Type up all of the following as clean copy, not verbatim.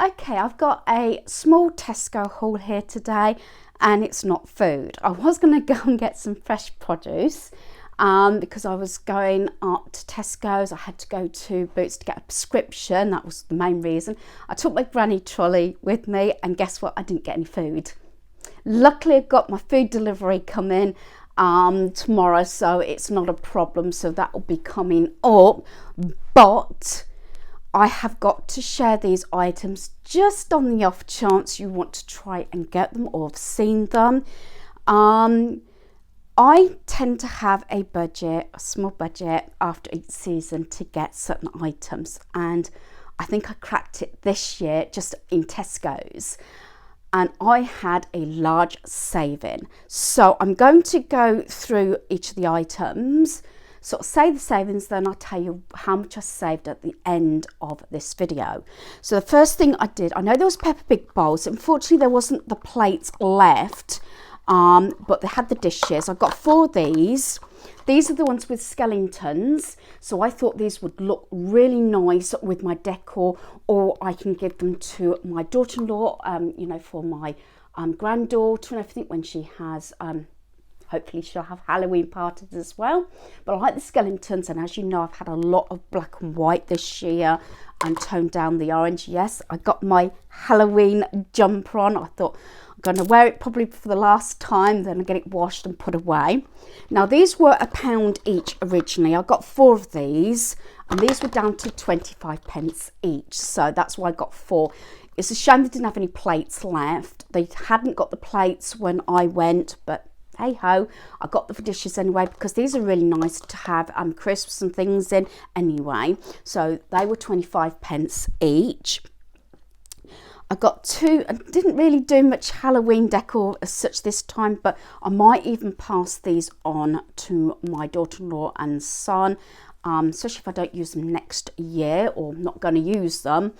Okay, I've got a small Tesco haul here today and it's not food. I was going to go and get some fresh produce because I was going up to Tesco's. I had to go to Boots to get a prescription. That was the main reason. I took my granny trolley with me and guess what? I didn't get any food. Luckily, I've got my food delivery coming tomorrow, so it's not a problem. So that will be coming up. But I have got to share these items just on the off chance you want to try and get them or have seen them. I tend to have a budget, a small budget after each season to get certain items, and I think I cracked it this year just in Tesco's. And I had a large saving. So I'm going to go through each of the items, sort of say the savings, then I'll tell you how much I saved at the end of this video. So the first thing I did, I know there was Peppa Pig bowls. Unfortunately, there wasn't the plates left, but they had the dishes. I got 4 of these. These are the ones with skeletons, so I thought these would look really nice with my decor, or I can give them to my daughter-in-law, you know, for my granddaughter and everything when she has, hopefully she'll have Halloween parties as well. But I like the skeletons, and as you know, I've had a lot of black and white this year and toned down the orange. Yes, I got my Halloween jumper on. I thought I'm going to wear it probably for the last time, then I get it washed and put away. Now these were £1 each originally. I got 4 of these, and these were down to 25p each, so that's why I got 4. It's a shame they didn't have any plates left. They hadn't got the plates when I went, but hey ho, I got the dishes anyway because these are really nice to have crisps and things in anyway. So they were 25p each. I got 2. I didn't really do much Halloween decor as such this time, but I might even pass these on to my daughter-in-law and son, especially if I don't use them next year or I'm not going to use them.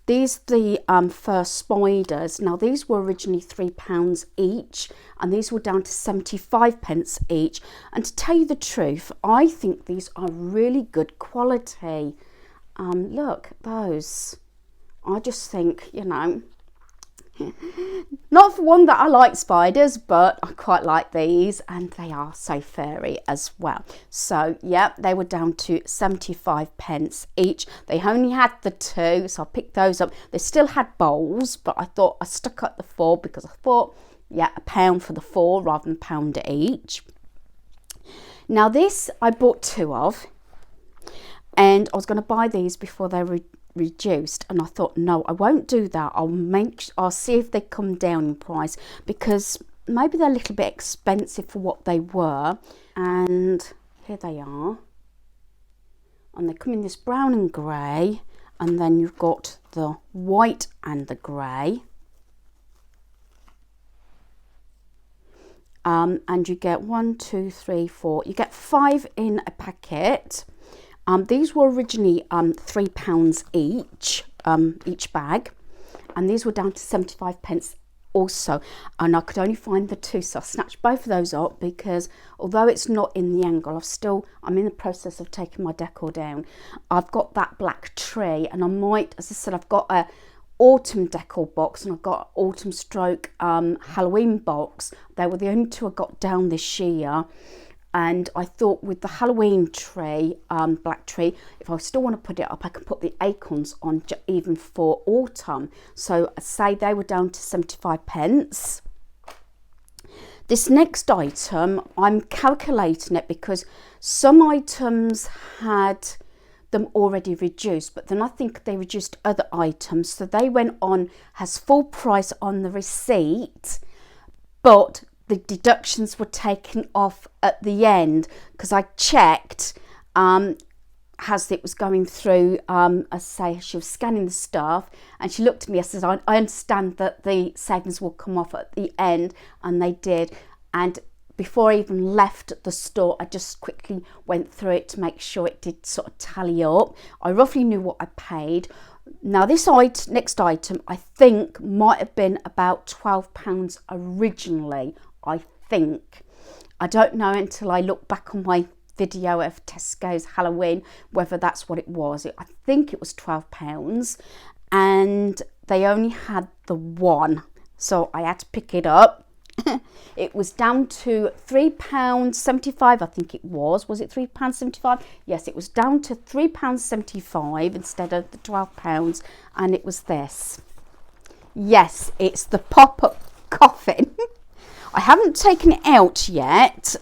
These are the fur spiders. Now these were originally £3 each, and these were down to 75p each. And to tell you the truth, I think these are really good quality. Look at those. I just think, you know, not for one that I like spiders, but I quite like these, and they are so furry as well. So yeah, they were down to 75p each. They only had the 2, so I picked those up. They still had bowls, but I thought I stuck at the 4 because I thought, yeah, £1 for the 4 rather than £1 each. Now this I bought 2 of, and I was going to buy these before they were reduced, and I thought, no, I won't do that. I'll see if they come down in price, because maybe they're a little bit expensive for what they were. And here they are, and they come in this brown and grey, and then you've got the white and the grey, and you get 1, 2, 3, 4, you get 5 in a packet. These were originally £3 each bag, and these were down to 75p also, and I could only find the 2, so I snatched both of those up because although it's not in the angle, I'm in the process of taking my decor down. I've got that black tree, and I might, as I said, I've got a autumn decor box, and I've got autumn stroke Halloween box. They were the only 2 I got down this year. And I thought with the Halloween tree, black tree, if I still want to put it up, I can put the acorns on even for autumn. So I say they were down to 75p. This next item, I'm calculating it because some items had them already reduced, but then I think they reduced other items. So they went on as full price on the receipt, but the deductions were taken off at the end because I checked as it was going through. I say she was scanning the stuff, and she looked at me. I said, I understand that the savings will come off at the end, and they did. And before I even left the store, I just quickly went through it to make sure it did sort of tally up. I roughly knew what I paid. Now this next item I think might have been about £12 originally. I think. I don't know until I look back on my video of Tesco's Halloween whether that's what it was. I think it was £12. and they only had the one, so I had to pick it up. It was down to £3.75, I think it was. Was it £3.75? Yes, it was down to £3.75 instead of the £12, and it was this. Yes, it's the pop-up coffin. I haven't taken it out yet,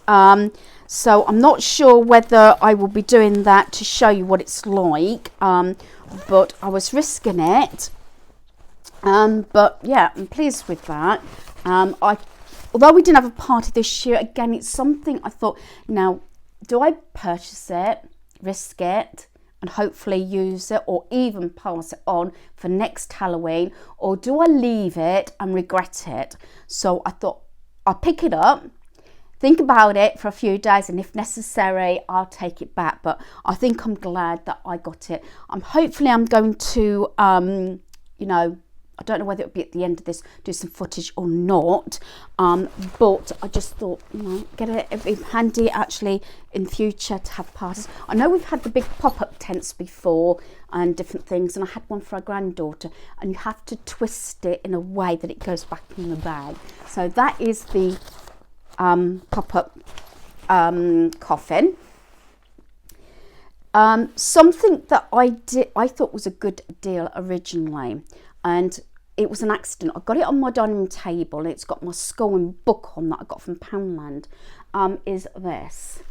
so I'm not sure whether I will be doing that to show you what it's like, but I was risking it. But yeah, I'm pleased with that. Although we didn't have a party this year, again, it's something I thought, now, do I purchase it, risk it, and hopefully use it, or even pass it on for next Halloween, or do I leave it and regret it? So I thought I'll pick it up, think about it for a few days, and if necessary, I'll take it back. But I think I'm glad that I got it. Hopefully I'm going to, you know, I don't know whether it'll be at the end of this, do some footage or not, but I just thought, you know, it'd be handy actually in future to have parties. I know we've had the big pop-up tents before and different things, and I had one for our granddaughter, and you have to twist it in a way that it goes back in the bag. So that is the pop-up coffin. Something that I thought was a good deal originally, and it was an accident. I got it on my dining room table, and it's got my skull and book on that I got from Poundland, is this.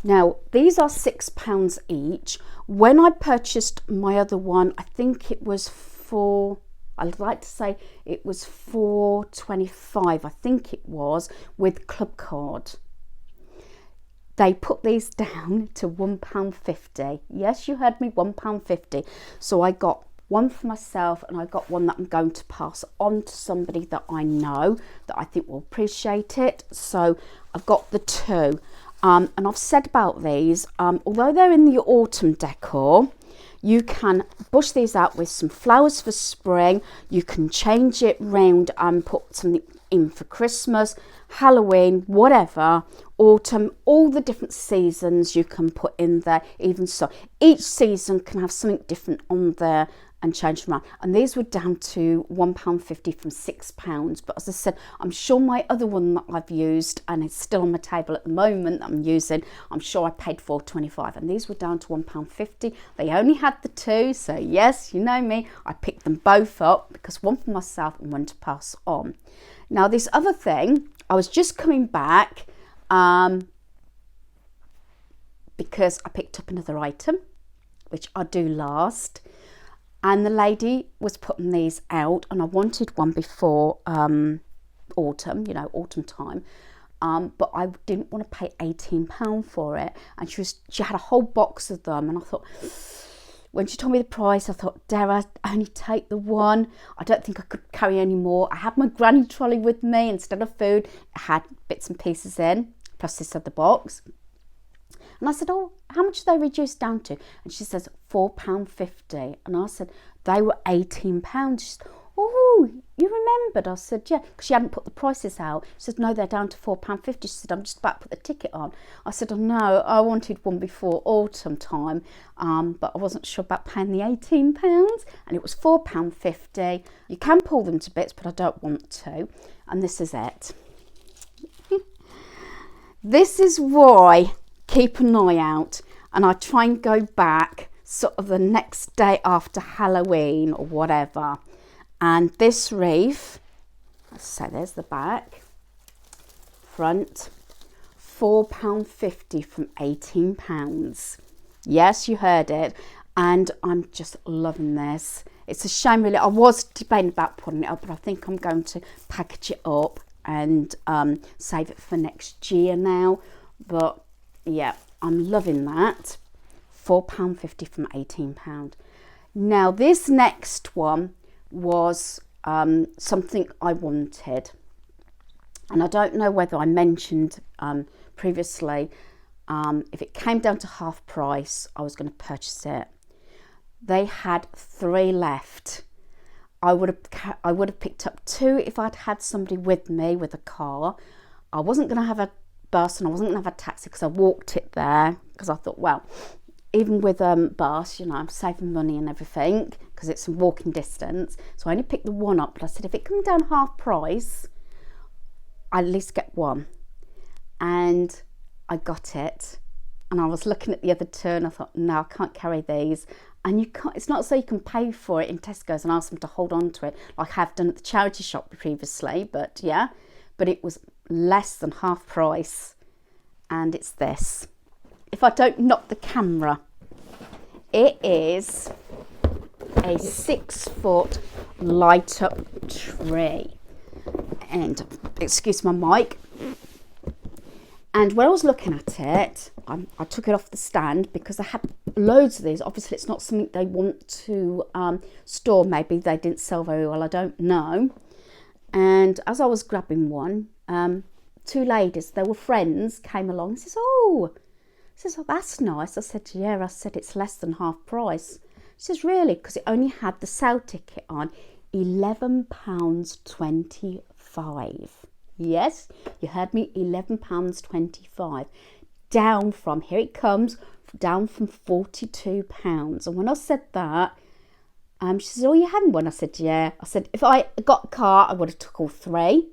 Now, these are £6 each. When I purchased my other one, I think it was I'd like to say it was £4.25, I think it was, with club card. They put these down to £1.50. Yes, you heard me, £1.50. So I got one for myself, and I got one that I'm going to pass on to somebody that I know that I think will appreciate it. So I've got the two. And I've said about these, although they're in the autumn decor, you can bush these out with some flowers for spring. You can change it round and put something in for Christmas, Halloween, whatever, autumn, all the different seasons you can put in there. Even so, each season can have something different on there and change them around. And these were down to £1.50 from £6. But as I said, I'm sure my other one that I've used, and it's still on my table at the moment that I'm using, I'm sure I paid £4.25, and these were down to £1.50. They only had the two, so yes, you know me, I picked them both up because one for myself and one to pass on. Now, this other thing, I was just coming back because I picked up another item, which I do last. And the lady was putting these out, and I wanted one before autumn, you know, autumn time. But I didn't want to pay £18 for it. And she had a whole box of them, and I thought, when she told me the price, I thought, dare I only take the one? I don't think I could carry any more. I had my granny trolley with me instead of food. It had bits and pieces in, plus this other box. And I said, oh, how much are they reduced down to? And she says, £4.50. And I said, they were £18. She said, oh, you remembered? I said, yeah, because she hadn't put the prices out. She said, no, they're down to £4.50. She said, I'm just about to put the ticket on. I said, oh, no, I wanted one before autumn time, but I wasn't sure about paying the £18. And it was £4.50. You can pull them to bits, but I don't want to. And this is it. This is why keep an eye out, and I try and go back sort of the next day after Halloween or whatever. And this wreath, so there's the back, front, £4.50 from £18. Yes, you heard it, and I'm just loving this. It's a shame really, I was debating about putting it up, but I think I'm going to package it up and save it for next year now. But yeah, I'm loving that. £4.50 from £18. Now this next one was something I wanted, and I don't know whether I mentioned previously, if it came down to half price, I was going to purchase it. They had 3 left. I would have picked up 2 if I'd had somebody with me with a car. I wasn't going to have a bus, and I wasn't going to have a taxi because I walked it there, because I thought, well, even with bus, you know, I'm saving money and everything because it's a walking distance. So I only picked the one up, but I said if it comes down half price, I at least get one. And I got it. And I was looking at the other two and I thought, no, I can't carry these. And you can't, it's not so you can pay for it in Tesco's and ask them to hold on to it like I have done at the charity shop previously, but yeah, but it was less than half price. And it's this. If I don't knock the camera, it is a 6-foot light up tree. And excuse my mic. And when I was looking at it, I took it off the stand because I had loads of these. Obviously, it's not something they want to store. Maybe they didn't sell very well. I don't know. And as I was grabbing one, two ladies, they were friends, came along and says, oh, that's nice. I said, yeah. I said, it's less than half price. She says, really? Because it only had the sale ticket on, £11.25. Yes, you heard me, £11.25. Down from, here it comes, down from £42. And when I said that, she says, oh, you hadn't one? I said, yeah. I said, if I got a car, I would have took all three.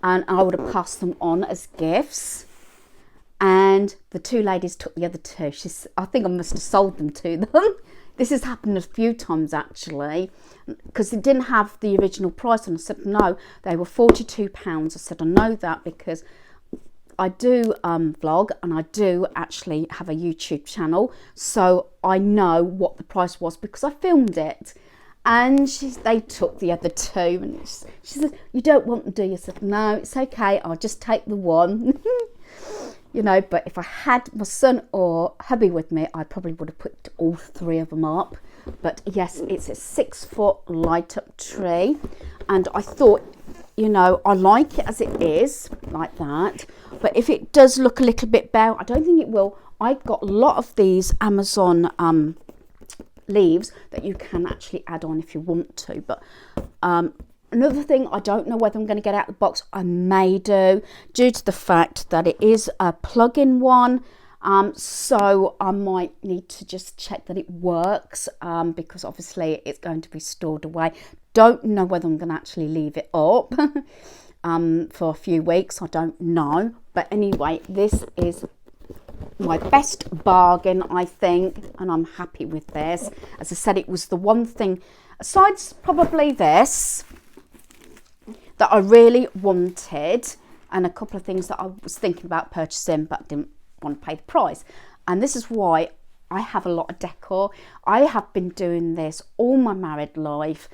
And I would have passed them on as gifts. And the two ladies took the other two. I think I must have sold them to them. This has happened a few times actually, because it didn't have the original price. And I said, no, they were £42. I said, I know that because I do vlog and I do actually have a YouTube channel. So I know what the price was because I filmed it. And they took the other two. And she said, you don't want them, do you? I said, no, it's okay. I'll just take the one. You know, but if I had my son or hubby with me, I probably would have put all three of them up. But yes, it's a 6-foot light up tree. And I thought, you know, I like it as it is, like that. But if it does look a little bit bare, I don't think it will. I've got a lot of these Amazon leaves that you can actually add on if you want to. But another thing, I don't know whether I'm going to get out of the box. I may do, due to the fact that it is a plug-in one. So I might need to just check that it works because obviously it's going to be stored away. Don't know whether I'm going to actually leave it up for a few weeks. I don't know. But anyway, this is my best bargain, I think, and I'm happy with this. As I said, it was the one thing, besides probably this, that I really wanted, and a couple of things that I was thinking about purchasing but didn't want to pay the price. And this is why I have a lot of decor. I have been doing this all my married life.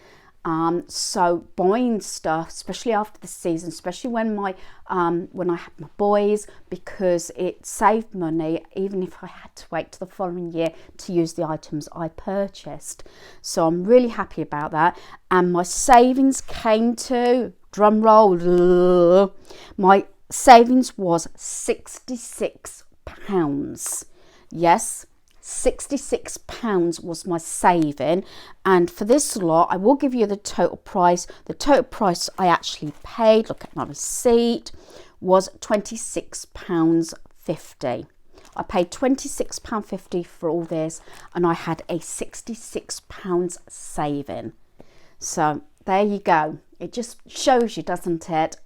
So buying stuff, especially after the season, especially when when I had my boys, because it saved money even if I had to wait till the following year to use the items I purchased. So I'm really happy about that. And my savings came to, drum roll, my savings was £66. Yes, £66 was my saving. And for this lot, I will give you the total price. The total price I actually paid, look at my receipt, was £26.50. I paid £26.50 for all this, and I had a £66 saving. So there you go. It just shows you, doesn't it?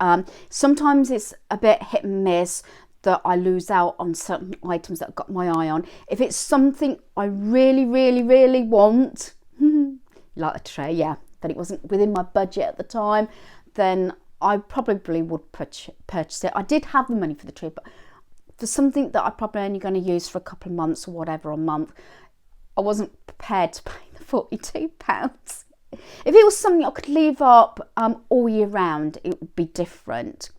Sometimes it's a bit hit and miss that I lose out on certain items that I've got my eye on. If it's something I really, really, really want, like a tray, yeah, that it wasn't within my budget at the time, then I probably would purchase it. I did have the money for the tree, but for something that I'm probably only going to use for a couple of months or whatever, a month, I wasn't prepared to pay the £42. If it was something I could leave up all year round, it would be different.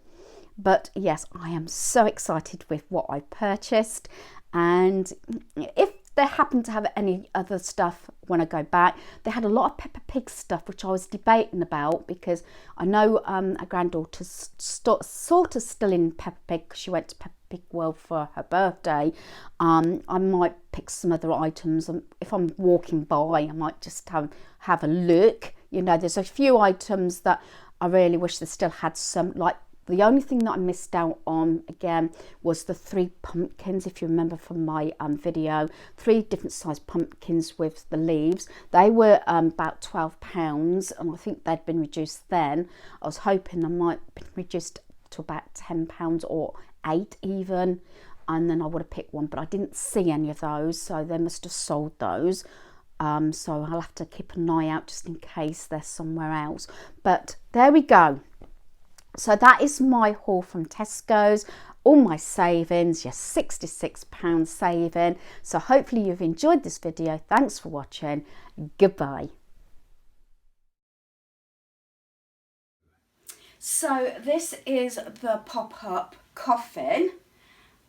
But yes, I am so excited with what I purchased. And if they happen to have any other stuff when I go back, they had a lot of Peppa Pig stuff, which I was debating about, because I know our granddaughter's sort of still in Peppa Pig because she went to Peppa Pig World for her birthday. I might pick some other items. If I'm walking by, I might just have a look. You know, there's a few items that I really wish they still had some, like The only thing that I missed out on again was the 3 pumpkins. If you remember from my video, 3 different sized pumpkins with the leaves. They were about £12, and I think they'd been reduced then. I was hoping they might have been reduced to about £10 or 8 even, and then I would have picked one, but I didn't see any of those, so they must have sold those. So I'll have to keep an eye out just in case they're somewhere else. But there we go. So that is my haul from Tesco's, all my savings, your £66 saving. So hopefully you've enjoyed this video. Thanks for watching. Goodbye. So this is the pop-up coffin,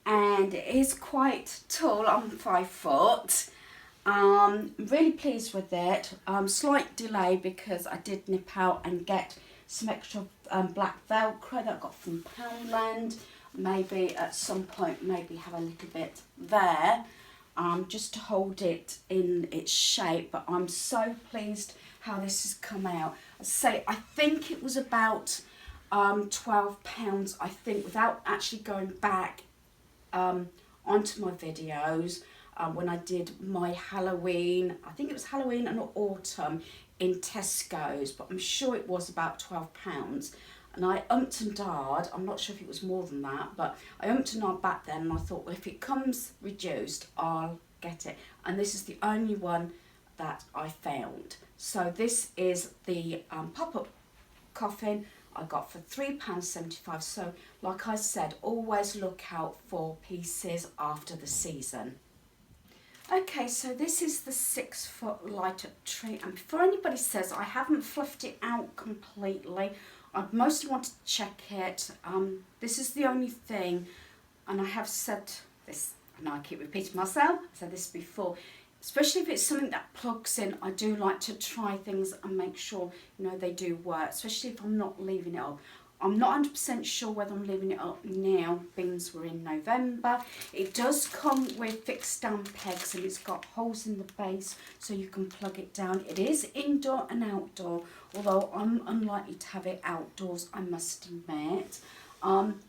and it is quite tall. I'm 5 foot. Really pleased with it. Slight delay because I did nip out and get some extra black velcro that I got from Poundland. Maybe at some point maybe have a little bit there, just to hold it in its shape. But I'm so pleased how this has come out. I think it was about £12, I think, without actually going back onto my videos. When I did my Halloween, I think it was Halloween and autumn in Tesco's, but I'm sure it was about £12. And I umped and dahed, I'm not sure if it was more than that, but I umped and dahed back then, and I thought, well, if it comes reduced, I'll get it. And this is the only one that I found. So this is the pop-up coffin I got for £3.75. So like I said, always look out for pieces after the season. Okay, so this is the 6 foot light up tree, and before anybody says I haven't fluffed it out completely, I mostly want to check it. This is the only thing, and I have said this, and I keep repeating myself, I said this before, especially if it's something that plugs in, I do like to try things and make sure, you know, they do work, especially if I'm not leaving it up. I'm not 100% sure whether I'm leaving it up now, beans were in November. It does come with fixed down pegs, and it's got holes in the base so you can plug it down. It is indoor and outdoor, although I'm unlikely to have it outdoors, I must admit.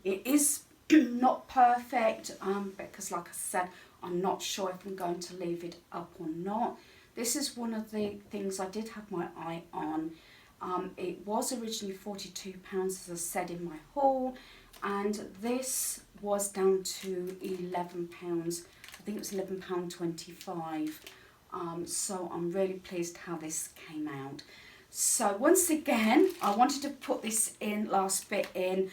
It is not perfect because, like I said, I'm not sure if I'm going to leave it up or not. This is one of the things I did have my eye on. It was originally £42, as I said in my haul, and this was down to £11. I think it was £11.25. So I'm really pleased how this came out. So once again, I wanted to put this in, last bit in,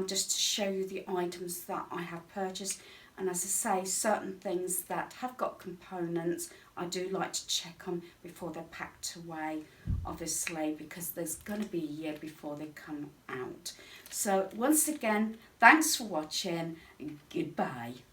just to show you the items that I have purchased. And as I say, certain things that have got components, I do like to check them before they're packed away, obviously, because there's going to be a year before they come out. So once again, thanks for watching, and goodbye.